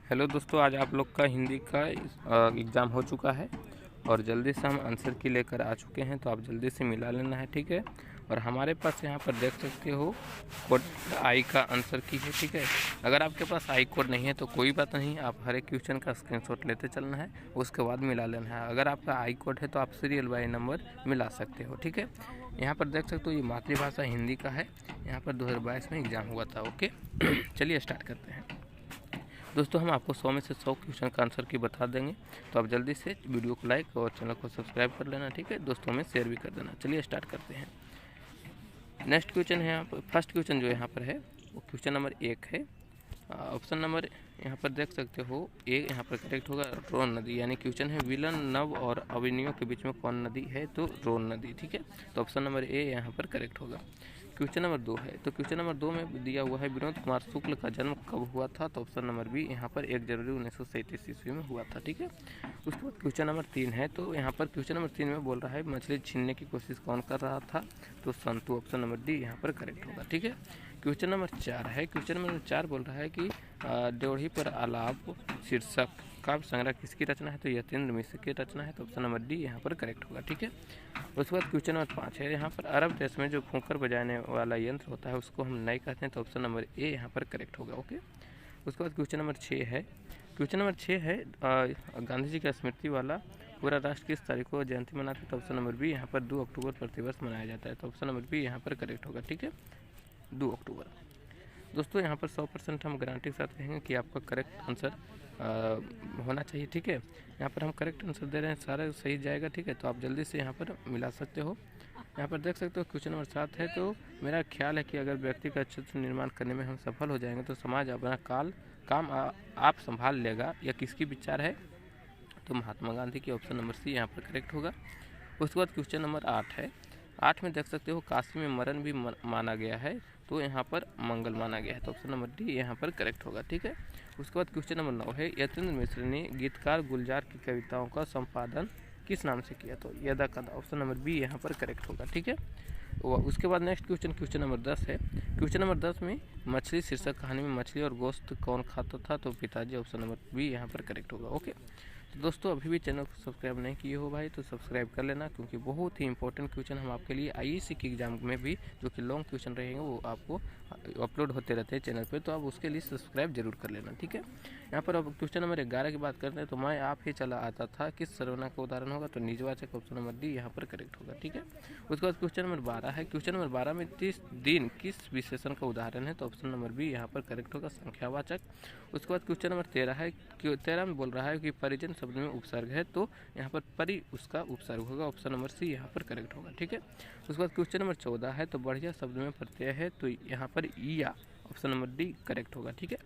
Hello दोस्तों, आज आप लोग का हिंदी का एग्ज़ाम हो चुका है और जल्दी से हम आंसर की लेकर आ चुके हैं, तो आप जल्दी से मिला लेना है, ठीक है। और हमारे पास यहाँ पर देख सकते हो कोड आई का आंसर की है, ठीक है। अगर आपके पास आई कोड नहीं है तो कोई बात नहीं, आप हर एक क्वेश्चन का स्क्रीनशॉट लेते चलना है, उसके बाद मिला लेना है। अगर आपका आई कोड है तो आप सीरियल बाय नंबर मिला सकते हो, ठीक है। यहाँ पर देख सकते हो ये मातृभाषा हिंदी का है, यहाँ पर 2022 में एग्ज़ाम हुआ था, ओके। चलिए स्टार्ट करते हैं दोस्तों। हम आपको 100 में से 100 क्वेश्चन का आंसर की बता देंगे, तो आप जल्दी से वीडियो को लाइक और चैनल को सब्सक्राइब कर लेना, ठीक है। दोस्तों में शेयर भी कर देना। चलिए स्टार्ट करते हैं। नेक्स्ट क्वेश्चन है यहाँ पर, फर्स्ट क्वेश्चन जो यहाँ पर है वो क्वेश्चन नंबर 1 है। ऑप्शन नंबर यहाँ पर देख सकते हो ए यहाँ पर करेक्ट होगा रोन नदी, यानी क्वेश्चन है विलन नव और अविनियों के बीच में कौन नदी है, तो रोन नदी, ठीक है। तो ऑप्शन नंबर ए यहाँ पर करेक्ट होगा। क्वेश्चन नंबर 2 है, तो क्वेश्चन नंबर 2 में दिया हुआ है विनोद कुमार शुक्ल का जन्म कब हुआ था, तो ऑप्शन नंबर बी यहाँ पर 1 जनवरी 1937 ईस्वी में हुआ था, ठीक है। उसके बाद क्वेश्चन नंबर 3 है, तो यहाँ पर क्वेश्चन नंबर 3 में बोल रहा है मछली छीनने की कोशिश कौन कर रहा था, तो संतु, ऑप्शन नंबर डी यहाँ पर करेक्ट होगा, ठीक है। क्वेश्चन नंबर 4 है, क्वेश्चन नंबर 4 बोल रहा है कि ड्योढ़ी पर आलाप शीर्षक काव्य संग्रह किसकी रचना है, तो यतीन्द्र मिश्र की रचना है, तो ऑप्शन नंबर डी यहाँ पर करेक्ट होगा, ठीक है। उसके बाद क्वेश्चन नंबर 5 है, यहाँ पर अरब देश में जो फूंकर बजाने वाला यंत्र होता है उसको हम नई कहते हैं, तो ऑप्शन नंबर ए यहाँ पर करेक्ट होगा, ओके। उसके बाद क्वेश्चन नंबर 6 है, क्वेश्चन नंबर 6 है गांधी जी का स्मृति वाला पूरा राष्ट्र किस तारीख को जयंती मनाते हैं, तो ऑप्शन नंबर बी यहाँ पर 2 अक्टूबर प्रतिवर्ष मनाया जाता है, तो ऑप्शन नंबर बी यहाँ पर करेक्ट होगा, ठीक है, 2 अक्टूबर। दोस्तों यहाँ पर 100% हम गारंटी के साथ कहेंगे कि आपका करेक्ट आंसर होना चाहिए, ठीक है। यहाँ पर हम करेक्ट आंसर दे रहे हैं, सारा सही जाएगा, ठीक है। तो आप जल्दी से यहाँ पर मिला सकते हो। यहाँ पर देख सकते हो क्वेश्चन नंबर 7 है, तो मेरा ख्याल है कि अगर व्यक्ति का क्षेत्र निर्माण करने में हम सफल हो जाएंगे तो समाज अपना काम आप संभाल लेगा, यह किसकी विचार है, तो महात्मा गांधी की, ऑप्शन नंबर सी यहाँ पर करेक्ट होगा। उसके बाद क्वेश्चन नंबर 8 है, 8 में देख सकते हो काशी में मरण भी माना गया है, तो यहाँ पर मंगल माना गया है, तो ऑप्शन नंबर डी यहाँ पर करेक्ट होगा, ठीक है। उसके बाद क्वेश्चन नंबर 9 है, यतीन्द्र मिश्र ने गीतकार गुलजार की कविताओं का संपादन किस नाम से किया, तो यदा कदा, ऑप्शन नंबर बी यहाँ पर करेक्ट होगा, ठीक है। उसके बाद नेक्स्ट क्वेश्चन नंबर 10 है, क्वेश्चन नंबर 10 में मछली शीर्षक कहानी में मछली और गोश्त कौन खाता था, तो पिताजी, ऑप्शन नंबर बी यहाँ पर करेक्ट होगा, ओके। तो दोस्तों अभी भी चैनल को सब्सक्राइब नहीं किए हो भाई तो सब्सक्राइब कर लेना, क्योंकि बहुत ही इंपॉर्टेंट क्वेश्चन हम आपके लिए आईएएस की एग्जाम में भी जो कि लॉन्ग क्वेश्चन रहेंगे वो आपको अपलोड होते रहते हैं चैनल पे, तो आप उसके लिए सब्सक्राइब जरूर कर लेना, ठीक है। यहाँ पर अब क्वेश्चन नंबर 11 की बात करते हैं, तो मैं आप ही चला आता था किस सर्वनाम का उदाहरण होगा, तो निजवाचक, ऑप्शन नंबर डी यहाँ पर करेक्ट होगा, ठीक है। उसके बाद क्वेश्चन नंबर 12 है, क्वेश्चन नंबर 12 में 30 दिन किस विशेषण का उदाहरण है, तो ऑप्शन नंबर बी यहाँ पर करेक्ट होगा, संख्यावाचक। उसके बाद क्वेश्चन नंबर 13 है, 13 में बोल रहा है कि परिजन शब्द में उपसर्ग है, तो यहाँ पर परि उसका उपसर्ग होगा, ऑप्शन नंबर सी यहाँ पर करेक्ट होगा, ठीक है। उसके बाद क्वेश्चन नंबर 14 है, तो बढ़िया शब्द में प्रत्यय है, तो यहाँ पर ईया, ऑप्शन नंबर डी करेक्ट होगा, ठीक है।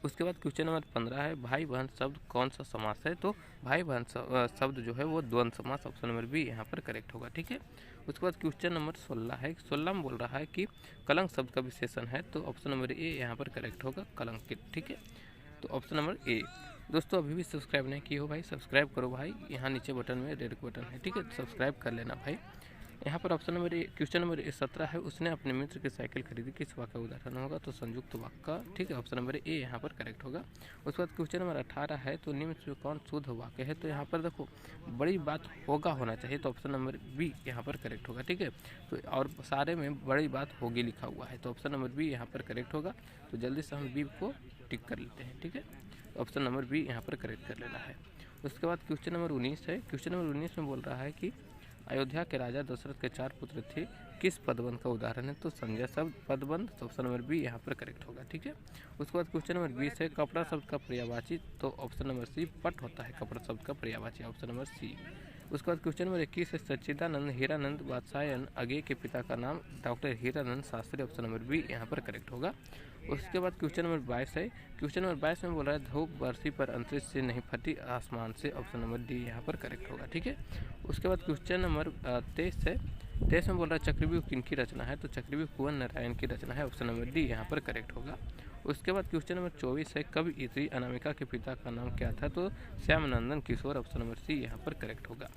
उसके बाद क्वेश्चन नंबर 15 है, भाई बहन शब्द कौन सा समास है, तो भाई बहन शब्द जो है वो द्वंद्व समास, ऑप्शन नंबर बी यहाँ पर करेक्ट होगा, ठीक है। उसके बाद क्वेश्चन नंबर 16 है, 16 में बोल रहा है कि कलंक शब्द का विशेषण है, तो ऑप्शन नंबर ए यहाँ पर करेक्ट होगा, कलंकित, ठीक है। तो ऑप्शन नंबर ए। दोस्तों अभी भी सब्सक्राइब नहीं किए हो भाई, सब्सक्राइब करो भाई, यहाँ नीचे बटन में रेड बटन है, ठीक है, सब्सक्राइब कर लेना भाई। यहाँ पर option number A, question number 17 है, उसने अपने मित्र की साइकिल खरीदी, किस वाक्य का उदाहरण होगा, तो संयुक्त वाक्य का, ठीक है, ऑप्शन नंबर ए यहाँ पर करेक्ट होगा। उसके बाद क्वेश्चन नंबर 18 है, तो निम्न से कौन शुद्ध वाक्य है, तो यहाँ पर देखो बड़ी बात होना चाहिए, तो ऑप्शन नंबर बी यहाँ पर करेक्ट होगा, ठीक है। तो और सारे में बड़ी बात होगी लिखा हुआ है, तो ऑप्शन नंबर बी यहाँ पर करेक्ट होगा। तो जल्दी से हम बी को टिक कर लेते हैं, ठीक है, ऑप्शन नंबर बी यहाँ पर करेक्ट कर लेना है। उसके बाद क्वेश्चन नंबर 19 है, क्वेश्चन नंबर 19 में बोल रहा है कि अयोध्या के राजा दशरथ के 4 पुत्र थे, किस पदबंध का उदाहरण है, तो संजय शब्द पदबंध, तो ऑप्शन नंबर बी यहाँ पर करेक्ट होगा, ठीक है। उसके बाद क्वेश्चन नंबर 20 है, कपड़ा शब्द का पर्यायवाची, तो ऑप्शन नंबर सी पट होता है कपड़ा शब्द का पर्यायवाची, ऑप्शन नंबर सी। उसके बाद क्वेश्चन नंबर 21 है, सच्चिदानंद हीरानंद बादशाहन अगे के पिता का नाम doctor Hiranand Shastri, option number B यहाँ पर करेक्ट होगा। उसके बाद क्वेश्चन नंबर 22 है, क्वेश्चन नंबर 22 में बोल रहा है धूप बरसी पर अंतरिक्ष से नहीं फटी आसमान से, ऑप्शन नंबर डी यहाँ पर करेक्ट होगा, ठीक है। उसके बाद क्वेश्चन नंबर 23 है, 23 में बोल रहा है चक्रव्यूह किनकी रचना है, तो चक्रव्यूह कुंवर नारायण की रचना है, ऑप्शन नंबर डी यहाँ पर करेक्ट होगा। उसके बाद क्वेश्चन नंबर 24 है, कवयित्री अनामिका के पिता का नाम क्या था, तो श्यामनंदन किशोर, ऑप्शन नंबर सी यहाँ पर करेक्ट होगा।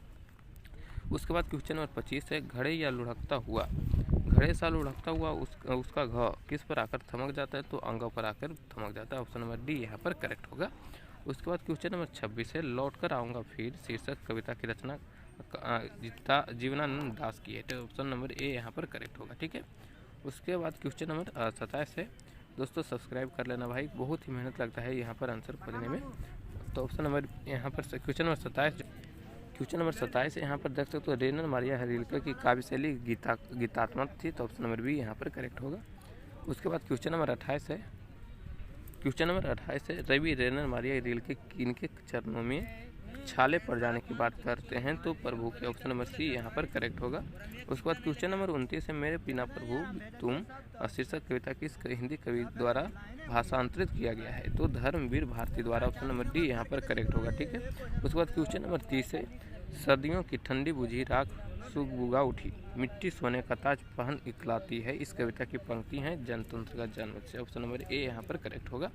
उसके बाद क्वेश्चन नंबर 25 है, घड़े या लुढ़कता हुआ घड़े साल लुढ़कता हुआ उसका घ किस पर आकर थमक जाता है? तो अंग पर आकर थमक जाता है। ऑप्शन नंबर डी यहाँ पर करेक्ट होगा। उसके बाद क्वेश्चन नंबर 26 है, लौट कर आऊँगा फिर शीर्षक कविता की रचना जीवनानंद दास की है। तो ऑप्शन नंबर ए यहाँ पर करेक्ट होगा। ठीक है। उसके बाद क्वेश्चन नंबर 27 है। दोस्तों सब्सक्राइब कर लेना भाई, बहुत ही मेहनत लगता है यहाँ पर आंसर खोजने में। तो ऑप्शन नंबर यहाँ पर क्वेश्चन नंबर 27 यहाँ पर देख सकते हो, रेनर मारिया रिल्के की काव्य शैली गीतात्मक थी। तो ऑप्शन नंबर बी यहाँ पर करेक्ट होगा। उसके बाद क्वेश्चन नंबर 28 है, रवि रेनर मारिया रिल्के किनके चरणों में छाले पड़ जाने की बात करते हैं? तो प्रभु के। ऑप्शन नंबर सी यहाँ पर करेक्ट होगा। उसके बाद क्वेश्चन नंबर 29 है, मेरे बिना प्रभु तुम शीर्षक कविता किस हिंदी कवि द्वारा भाषांतरित किया गया है? तो धर्मवीर भारती द्वारा। ऑप्शन नंबर डी यहाँ पर करेक्ट होगा। ठीक है। उसके बाद क्वेश्चन नंबर 30 है, सर्दियों की ठंडी बुझी राख सुगबुगा उठी, मिट्टी सोने का ताज पहन इकलाती है। इस कविता की पंक्ति हैं जनतंत्र का जन्म से। ऑप्शन नंबर ए यहाँ पर करेक्ट होगा।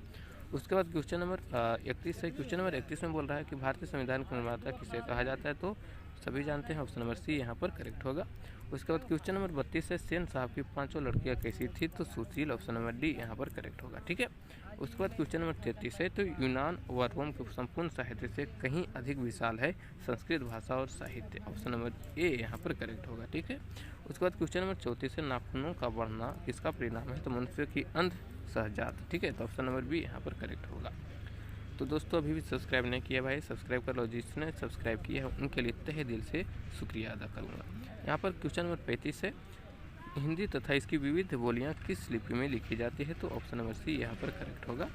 उसके बाद क्वेश्चन नंबर 31 है। क्वेश्चन नंबर 31 में बोल रहा है कि भारतीय संविधान का निर्माता किसे कहा जाता है? तो सभी जानते हैं, ऑप्शन नंबर सी यहाँ पर करेक्ट होगा। उसके बाद क्वेश्चन नंबर 32 है, सेन साहब की 5 लड़कियाँ कैसी थी? तो सुशील। ऑप्शन नंबर डी यहाँ पर करेक्ट होगा। ठीक है। उसके बाद क्वेश्चन नंबर 33 है, तो यूनान व रोम के संपूर्ण साहित्य से कहीं अधिक विशाल है संस्कृत भाषा और साहित्य। ऑप्शन नंबर ए यहाँ पर करेक्ट होगा। ठीक है। उसके बाद क्वेश्चन नंबर 34 है, नाखूनों का बढ़ना किसका परिणाम है? तो मनुष्य की अंध सहजात। ठीक है। तो ऑप्शन नंबर बी यहाँ पर करेक्ट होगा। तो दोस्तों अभी भी सब्सक्राइब नहीं किया भाई, सब्सक्राइब कर लो। जिसने सब्सक्राइब किया है उनके लिए तहे दिल से शुक्रिया अदा करूँगा। यहाँ पर क्वेश्चन नंबर 35 है, हिंदी तथा इसकी विविध बोलियाँ किस लिपि में लिखी जाती है? तो ऑप्शन नंबर सी यहाँ पर करेक्ट होगा।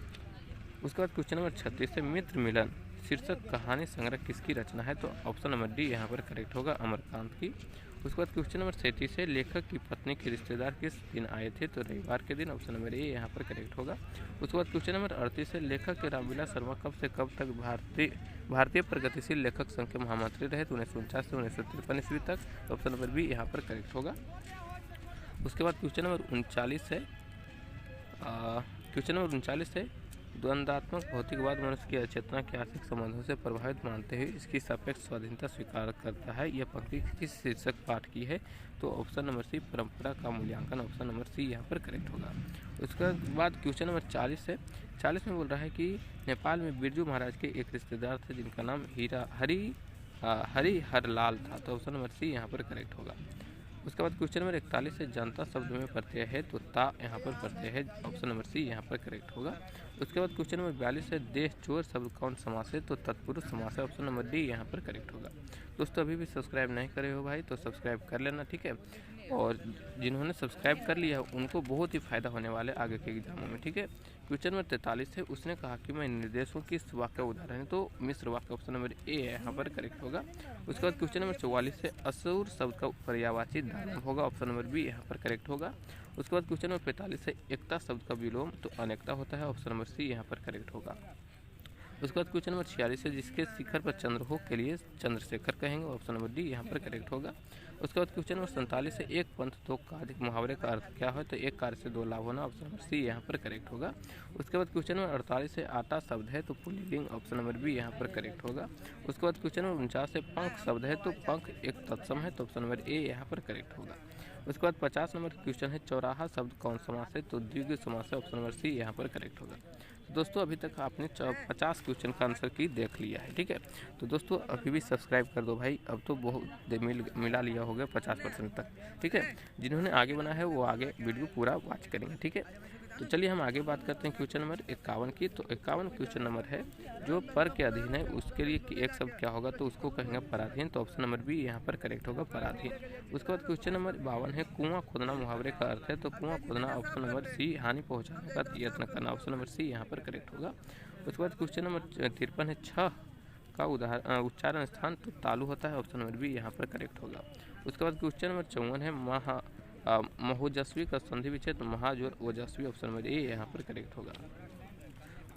उसके बाद क्वेश्चन नंबर 36 है, मित्र मिलन शीर्षक कहानी संग्रह किसकी रचना है? तो ऑप्शन नंबर डी यहाँ पर करेक्ट होगा, अमरकांत की। उसके बाद क्वेश्चन नंबर 37 है, लेखक की पत्नी के रिश्तेदार किस दिन आए थे? तो रविवार के दिन। ऑप्शन नंबर ए यहाँ पर करेक्ट होगा। उसके बाद क्वेश्चन नंबर 38 है, लेखक के रामविलास शर्मा कब से कब तक भारतीय प्रगतिशील लेखक संघ के महामंत्री रहे? तो 1949 से 1953 ईस्वी तक। ऑप्शन नंबर बी यहाँ पर करेक्ट होगा। उसके बाद क्वेश्चन नंबर 39 है, द्वंद्वात्मक भौतिकवाद मनुष्य की अचेतना के आर्थिक संबंधों से प्रभावित मानते हुए इसकी सापेक्ष स्वाधीनता स्वीकार करता है। यह पंक्ति किस शीर्षक पाठ की है? तो ऑप्शन नंबर सी, परंपरा का मूल्यांकन। ऑप्शन नंबर सी यहाँ पर करेक्ट होगा। उसके बाद क्वेश्चन नंबर 40 है। 40 में बोल रहा है कि नेपाल में बिरजू महाराज के एक रिश्तेदार थे जिनका नाम हरिहरलाल था। तो ऑप्शन नंबर सी यहाँ पर करेक्ट होगा। उसके बाद क्वेश्चन नंबर 41 है, जनता शब्द में प्रत्यय है तो ता यहाँ पर प्रत्यय है। ऑप्शन नंबर सी यहाँ पर करेक्ट होगा। उसके बाद क्वेश्चन नंबर 42 है, देश चोर शब्द कौन समास है? तो तत्पुरुष समास है। ऑप्शन नंबर डी यहाँ पर करेक्ट होगा। दोस्तों अभी भी सब्सक्राइब नहीं करे हो भाई तो सब्सक्राइब कर लेना। ठीक है। और जिन्होंने सब्सक्राइब कर लिया है उनको बहुत ही फायदा होने वाले आगे के एग्जामों में। ठीक है। क्वेश्चन नंबर 43 है, उसने कहा कि मैं निर्देशों की इस वाक्य उदाहरण है? तो मिश्र वाक्य। ऑप्शन नंबर ए यहाँ पर करेक्ट होगा। उसके बाद क्वेश्चन नंबर 44 है, असुर शब्द का पर्यायवाची दानव होगा। ऑप्शन नंबर बी यहाँ पर करेक्ट होगा। उसके बाद क्वेश्चन नंबर 45 है, एकता शब्द का विलोम तो अनेकता होता है। ऑप्शन नंबर सी यहाँ पर करेक्ट होगा। उसके बाद क्वेश्चन नंबर 46 है, जिसके शिखर पर चंद्र हो के लिए चंद्रशेखर कहेंगे। ऑप्शन नंबर डी यहाँ पर करेक्ट होगा। उसके बाद क्वेश्चन नंबर 47 है, एक पंथ दो कार्य मुहावरे का अर्थ क्या है? तो एक कार्य से दो लाभ होना। ऑप्शन नंबर सी यहाँ पर करेक्ट होगा। उसके बाद क्वेश्चन नंबर 48 है, आटा शब्द है तो पुल्लिंग। ऑप्शन नंबर बी यहाँ पर करेक्ट होगा। उसके बाद क्वेश्चन नंबर 49 है, पंख शब्द है तो पंख एक तत्सम है। तो ऑप्शन नंबर ए यहाँ पर करेक्ट होगा। उसके बाद 50 नंबर क्वेश्चन है, चौराहा शब्द कौन समास है? तो द्विगु समास है। ऑप्शन नंबर सी यहाँ पर करेक्ट होगा। दोस्तों अभी तक आपने 50 क्वेश्चन का आंसर की देख लिया है। ठीक है। तो दोस्तों अभी भी सब्सक्राइब कर दो भाई, अब तो बहुत मिला लिया हो गया 50% तक। ठीक है। जिन्होंने आगे बना है वो आगे वीडियो पूरा वॉच करेंगे। ठीक है। तो चलिए हम आगे बात करते हैं क्वेश्चन नंबर 51 की। तो 51 क्वेश्चन नंबर है, जो पर के अधीन है उसके लिए एक शब्द क्या होगा? तो उसको कहेंगे पराधीन। तो ऑप्शन नंबर बी यहाँ पर करेक्ट होगा, पराधीन। उसके बाद क्वेश्चन नंबर 52 है, कुआं खोदना मुहावरे का अर्थ है? तो कुआं खोदना। ऑप्शन नंबर सी, हानि पहुँचाने का यत्न करना। ऑप्शन नंबर सी यहाँ पर करेक्ट होगा। उसके बाद क्वेश्चन नंबर 53 है, छह का उच्चारण स्थान तो तालु होता है। ऑप्शन नंबर बी यहाँ पर करेक्ट होगा। उसके बाद क्वेश्चन नंबर 54 है, महोजस्वी का संधि विच्छेद महाजोर ओजस्वी। ऑप्शन नंबर ए यहाँ पर करेक्ट होगा।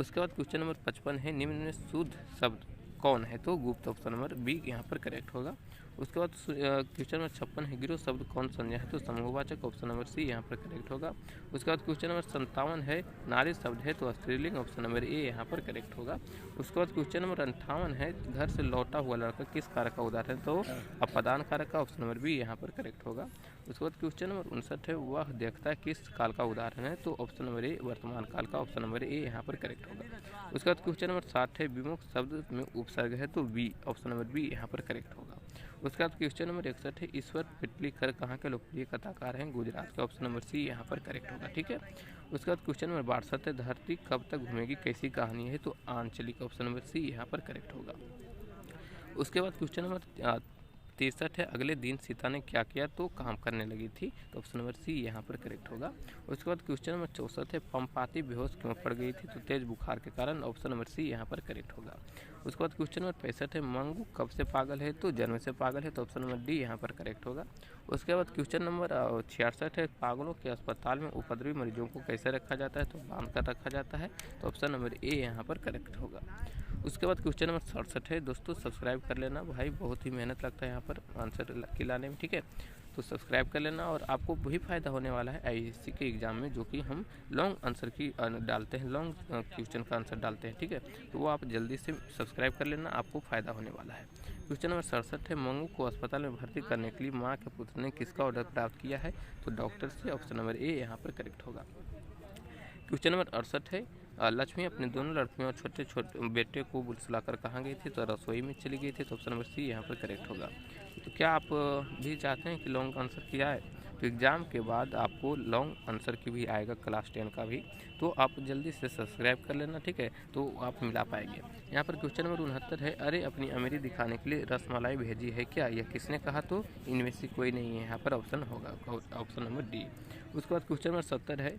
उसके बाद क्वेश्चन नंबर 55 है, निम्न में शुद्ध शब्द कौन है? तो गुप्त। ऑप्शन नंबर बी यहाँ पर करेक्ट होगा। उसके बाद क्वेश्चन नंबर 56 है, गिरोह शब्द कौन संज्ञा है? तो समूहवाचक, ऑप्शन नंबर सी यहाँ पर करेक्ट होगा। उसके बाद क्वेश्चन नंबर 57 है, नारी शब्द है तो स्त्रीलिंग, ऑप्शन नंबर ए यहाँ पर करेक्ट होगा। उसके बाद क्वेश्चन नंबर 58 है, घर से लौटा हुआ लड़का किस कारक का उदाहरण है? तो अपदान कारक का, ऑप्शन नंबर बी यहाँ पर करेक्ट होगा। उसके बाद क्वेश्चन नंबर 59 है, वह देखता है किस काल का उदाहरण है? तो ऑप्शन नंबर ए वर्तमान काल का, ऑप्शन नंबर ए यहाँ पर करेक्ट होगा। उसके बाद क्वेश्चन नंबर 60 है, विमुख शब्द में उपसर्ग है तो बी, ऑप्शन नंबर बी यहाँ पर करेक्ट होगा। उसके बाद क्वेश्चन नंबर 61 है, ईश्वर पिटलीकर कहाँ के लोकप्रिय कथाकार हैं? गुजरात के, ऑप्शन नंबर सी यहाँ पर करेक्ट होगा। ठीक है। उसके बाद क्वेश्चन नंबर 62 है, धरती कब तक घूमेगी कैसी कहानी है? तो आंचलिक, ऑप्शन नंबर सी यहाँ पर करेक्ट होगा। उसके बाद क्वेश्चन नंबर 63 है, अगले दिन सीता ने क्या किया? तो काम करने लगी थी, तो ऑप्शन नंबर सी यहाँ पर करेक्ट होगा। उसके बाद क्वेश्चन नंबर 64 है, पंपाती बेहोश क्यों पड़ गई थी? तो तेज बुखार के कारण, ऑप्शन नंबर सी यहाँ पर करेक्ट होगा। उसके बाद क्वेश्चन नंबर 65 है, मंगू कब से पागल है? तो जन्म से पागल है, तो ऑप्शन नंबर डी यहाँ पर करेक्ट होगा। उसके बाद क्वेश्चन नंबर 66 है, पागलों के अस्पताल में उपद्रवी मरीजों को कैसे रखा जाता है? तो बांध कर रखा जाता है, तो ऑप्शन नंबर ए यहाँ पर करेक्ट होगा। उसके बाद क्वेश्चन नंबर 67 है, दोस्तों सब्सक्राइब कर लेना भाई, बहुत ही मेहनत लगता है यहाँ पर आंसर लाने में, ठीक है। तो सब्सक्राइब कर लेना और आपको वही फ़ायदा होने वाला है आईएएससी के एग्ज़ाम में, जो कि हम लॉन्ग आंसर की डालते हैं, लॉन्ग क्वेश्चन का आंसर डालते हैं, ठीक है। तो वो आप जल्दी से सब्सक्राइब कर लेना, आपको फ़ायदा होने वाला है। क्वेश्चन नंबर 67 है, मंगू को अस्पताल में भर्ती करने के लिए माँ के पुत्र ने किसका ऑर्डर प्राप्त किया है? तो डॉक्टर से, ऑप्शन नंबर ए यहाँ पर करेक्ट होगा। क्वेश्चन नंबर 68 है, लक्ष्मी अपने दोनों लड़कियों और छोटे छोटे बेटे को बुलाकर कहाँ गई थी? तो रसोई में चली गई थी, तो ऑप्शन नंबर सी यहाँ पर करेक्ट होगा। तो क्या आप भी चाहते हैं कि लॉन्ग आंसर किया है? तो एग्ज़ाम के बाद आपको लॉन्ग आंसर की भी आएगा, क्लास 10 का भी, तो आप जल्दी से सब्सक्राइब कर लेना, ठीक है, तो आप मिला पाएंगे। यहाँ पर क्वेश्चन नंबर 69 है, अरे अपनी अमीरी दिखाने के लिए रसमलाई भेजी है क्या? यह किसने कहा? तो इनमें से कोई नहीं है, यहाँ पर ऑप्शन होगा, ऑप्शन नंबर डी। उसके बाद क्वेश्चन नंबर 70 है,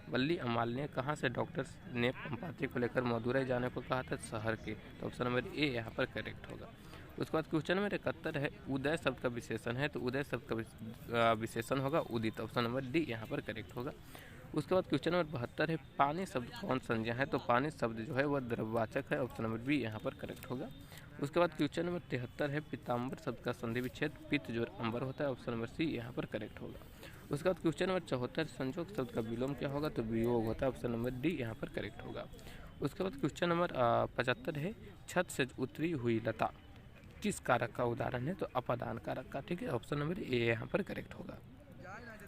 वल्ली अम्माल ने कहाँ से डॉक्टर ने पंपाती को लेकर मदुरई जाने को कहा था? शहर के, तो ऑप्शन नंबर ए यहाँ पर करेक्ट होगा। उसके बाद क्वेश्चन नंबर 71 है, उदय शब्द का विशेषण है, तो उदय शब्द का विशेषण होगा उदित, ऑप्शन नंबर डी यहाँ पर करेक्ट होगा। उसके बाद क्वेश्चन नंबर 72 है, पानी शब्द कौन संज्ञा है? तो पानी शब्द जो है वह द्रव्यवाचक है, ऑप्शन नंबर बी यहाँ पर करेक्ट होगा। उसके बाद क्वेश्चन नंबर 73 है, पीताम्बर शब्द का संधि विच्छेद पित्त जो अंबर होता है, ऑप्शन नंबर सी यहाँ पर करेक्ट होगा। उसके बाद क्वेश्चन नंबर 74, संजोग शब्द का विलोम क्या होगा? तो वियोग होता है, ऑप्शन नंबर डी यहाँ पर करेक्ट होगा। उसके बाद क्वेश्चन नंबर 75 है, छत से उतरी हुई लता किस कारक का उदाहरण है? तो अपदान कारक का, ठीक है, ऑप्शन नंबर ए यहाँ पर करेक्ट होगा।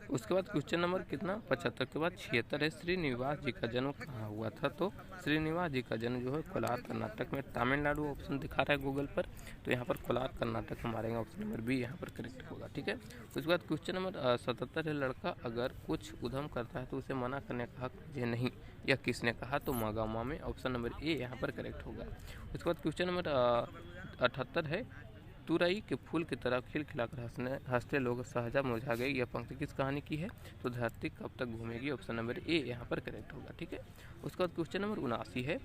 उसके बाद क्वेश्चन नंबर कितना 75 के बाद 76 है, श्रीनिवास जी का जन्म कहाँ हुआ था? तो श्रीनिवास जी का जन्म जो है कोलार कर्नाटक में, तमिलनाडु ऑप्शन दिखा रहा है गूगल पर, तो यहाँ पर कोलार कर्नाटक में मारेंगे, ऑप्शन नंबर बी यहाँ पर करेक्ट होगा, ठीक है। उसके बाद क्वेश्चन नंबर 77 है, लड़का अगर कुछ उधम करता है तो उसे मना करने का हक मुझे नहीं, यह किसने कहा? तो मागामा में, ऑप्शन नंबर ए यहाँ पर करेक्ट होगा। उसके बाद क्वेश्चन नंबर 78 है, तुरई के फूल की तरह खिलखिलाकर हंसते लोग सहजा मुरझा गए, यह पंक्ति किस कहानी की है? तो धरती कब तक घूमेगी, ऑप्शन नंबर ए यहाँ पर करेक्ट होगा, ठीक है। उसके बाद क्वेश्चन नंबर 79 है,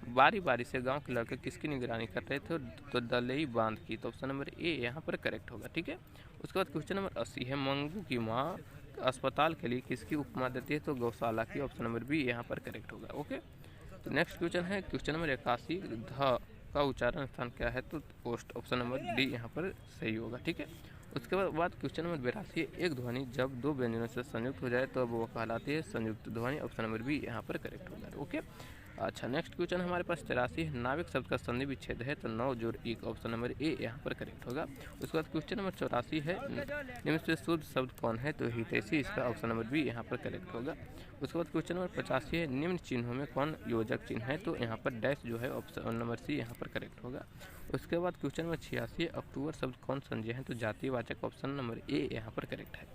बारी बारी से गांव के लड़के किसकी निगरानी कर रहे थे? तो दलई बांध की, तो ऑप्शन नंबर ए यहाँ पर करेक्ट होगा, ठीक है। उसके बाद क्वेश्चन नंबर 80 है, मंगू की माँ अस्पताल के लिए किसकी उपमा देती है? तो गौशाला की, ऑप्शन नंबर बी यहाँ पर करेक्ट होगा, ओके। तो नेक्स्ट क्वेश्चन है क्वेश्चन नंबर 81, ध का उच्चारण स्थान क्या है? तो पोस्ट, ऑप्शन नंबर डी यहाँ पर सही होगा, ठीक है। उसके बाद क्वेश्चन नंबर 82, एक ध्वनि जब दो व्यंजनों से संयुक्त हो जाए तो वो कहलाती है संयुक्त ध्वनि, ऑप्शन नंबर बी यहाँ पर करेक्ट होगा, ओके। अच्छा, नेक्स्ट क्वेश्चन हमारे पास 83 है, नाविक शब्द का संधि विच्छेद है, तो 9 जोड़ 1, ऑप्शन नंबर ए यहाँ पर करेक्ट होगा। उसके बाद क्वेश्चन नंबर 84 है, निम्न से शुद्ध शब्द कौन है? तो हितैषी, इसका ऑप्शन नंबर बी यहाँ पर करेक्ट होगा। उसके बाद क्वेश्चन नंबर 85 है, निम्न चिन्हों में कौन योजक चिन्ह है? तो यहाँ पर डैश जो है ऑप्शन नंबर सी यहाँ पर करेक्ट होगा। उसके बाद क्वेश्चन नंबर 86 है, अक्टूबर शब्द कौन संज्ञा है? तो जातिवाचक, ऑप्शन नंबर ए यहाँ पर करेक्ट है।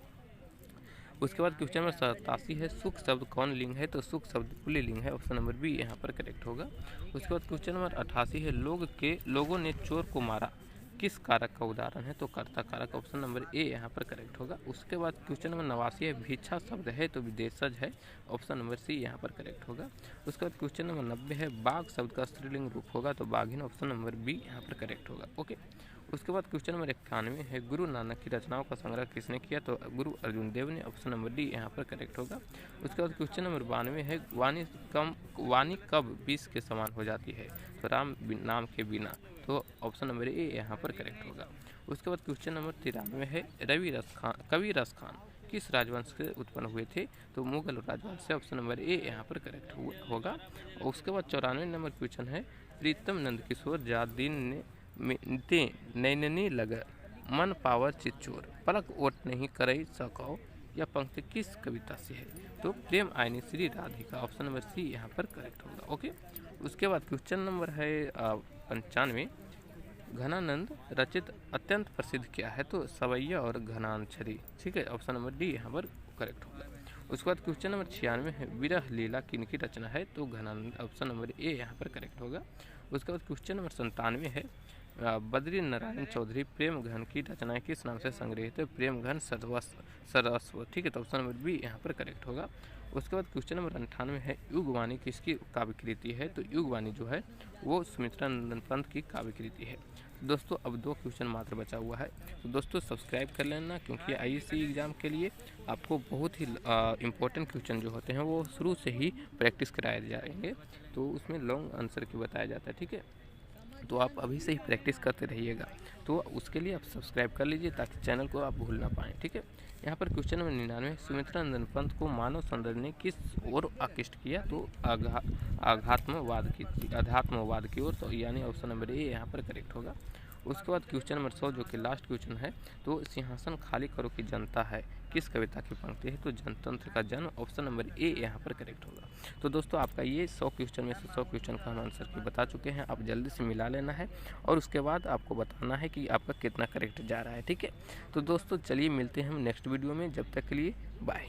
उसके बाद क्वेश्चन नंबर 87 है, सुख शब्द कौन लिंग है? तो सुख शब्द पुल्लिंग है, ऑप्शन नंबर बी यहाँ पर करेक्ट होगा। उसके बाद क्वेश्चन नंबर 88 है, लोगों ने चोर को मारा किस कारक का उदाहरण है? तो कर्ता कारक, ऑप्शन नंबर ए यहाँ पर करेक्ट होगा। उसके बाद क्वेश्चन नंबर 89 है, भिक्षा शब्द है तो विदेशज है, ऑप्शन नंबर सी यहाँ पर करेक्ट होगा। उसके बाद क्वेश्चन नंबर 90 है, बाघ शब्द का स्त्रीलिंग रूप होगा, तो बाघिन, ऑप्शन नंबर बी यहाँ पर करेक्ट होगा, ओके। उसके बाद क्वेश्चन नंबर 91 है, गुरु नानक की रचनाओं का संग्रह किसने किया? तो गुरु अर्जुन देव ने। ऑप्शन नंबर डी यहाँ पर करेक्ट होगा। उसके बाद क्वेश्चन नंबर 92 है, वाणी कब विष के समान हो जाती है? तो राम नाम के बिना। तो ऑप्शन नंबर ए यहाँ पर करेक्ट होगा। उसके बाद क्वेश्चन नंबर 93 है, कवि रस खान किस राजवंश से उत्पन्न हुए थे? तो मुगल राजवंश से। ऑप्शन नंबर ए यहाँ पर करेक्ट होगा। और उसके बाद 94 नंबर क्वेश्चन है, प्रीतम नंद किशोर जादीन ने नैननी लग मन पावर चिच्चोर पलक ओट नहीं करई सको, यह पंक्ति किस कविता से है? तो प्रेम आयनी Shri Radhika. Option number C यहाँ पर करेक्ट होगा। ओके, उसके बाद क्वेश्चन नंबर है 95, घनानंद रचित अत्यंत प्रसिद्ध क्या है? तो सवैया और घनानछरी। ठीक है, ऑप्शन नंबर डी यहाँ पर करेक्ट होगा। उसके बाद क्वेश्चन नंबर 96 है, विरह लीला किनकी रचना है? तो घनानंद। ऑप्शन नंबर ए यहाँ पर करेक्ट होगा। उसके बाद क्वेश्चन नंबर 97 है, बद्री नारायण चौधरी प्रेम घन की रचनाएं किस नाम से संग्रहित है? प्रेम घन सरस्व। ठीक है, तो ऑप्शन नंबर बी यहाँ पर करेक्ट होगा। उसके बाद क्वेश्चन नंबर 98 है, युगवाणी किसकी काव्य कृति है? तो युगवाणी जो है वो सुमित्रा नंदन पंत की काव्य कृति है। दोस्तों अब 2 क्वेश्चन मात्र बचा हुआ है, तो दोस्तों सब्सक्राइब कर लेना, क्योंकि आईएएस एग्ज़ाम के लिए आपको बहुत ही इम्पोर्टेंट क्वेश्चन जो होते हैं वो शुरू से ही प्रैक्टिस कराए जाएंगे, तो उसमें लॉन्ग आंसर की बताया जाता है। ठीक है, तो आप अभी से ही प्रैक्टिस करते रहिएगा, तो उसके लिए आप सब्सक्राइब कर लीजिए ताकि चैनल को आप भूल ना पाएँ। ठीक है, यहाँ पर क्वेश्चन नंबर 99, सुमित्रा नंदन पंत को मानव सौंदर्य ने किस ओर आकृष्ट किया? तो अध्यात्मवाद की ओर। तो यानी ऑप्शन नंबर ए यहाँ पर करेक्ट होगा। उसके बाद क्वेश्चन नंबर 100 जो कि लास्ट क्वेश्चन है, तो सिंहासन खाली करो की जनता है किस कविता की पंक्ति है? तो जनतंत्र का जन्म। ऑप्शन नंबर ए यहाँ पर करेक्ट होगा। तो दोस्तों आपका ये 100 क्वेश्चन में से 100 क्वेश्चन का हम आंसर की बता चुके हैं, आप जल्दी से मिला लेना है और उसके बाद आपको बताना है कि आपका कितना करेक्ट जा रहा है। ठीक है, तो दोस्तों चलिए मिलते हैं हम नेक्स्ट वीडियो में, जब तक के लिए बाय।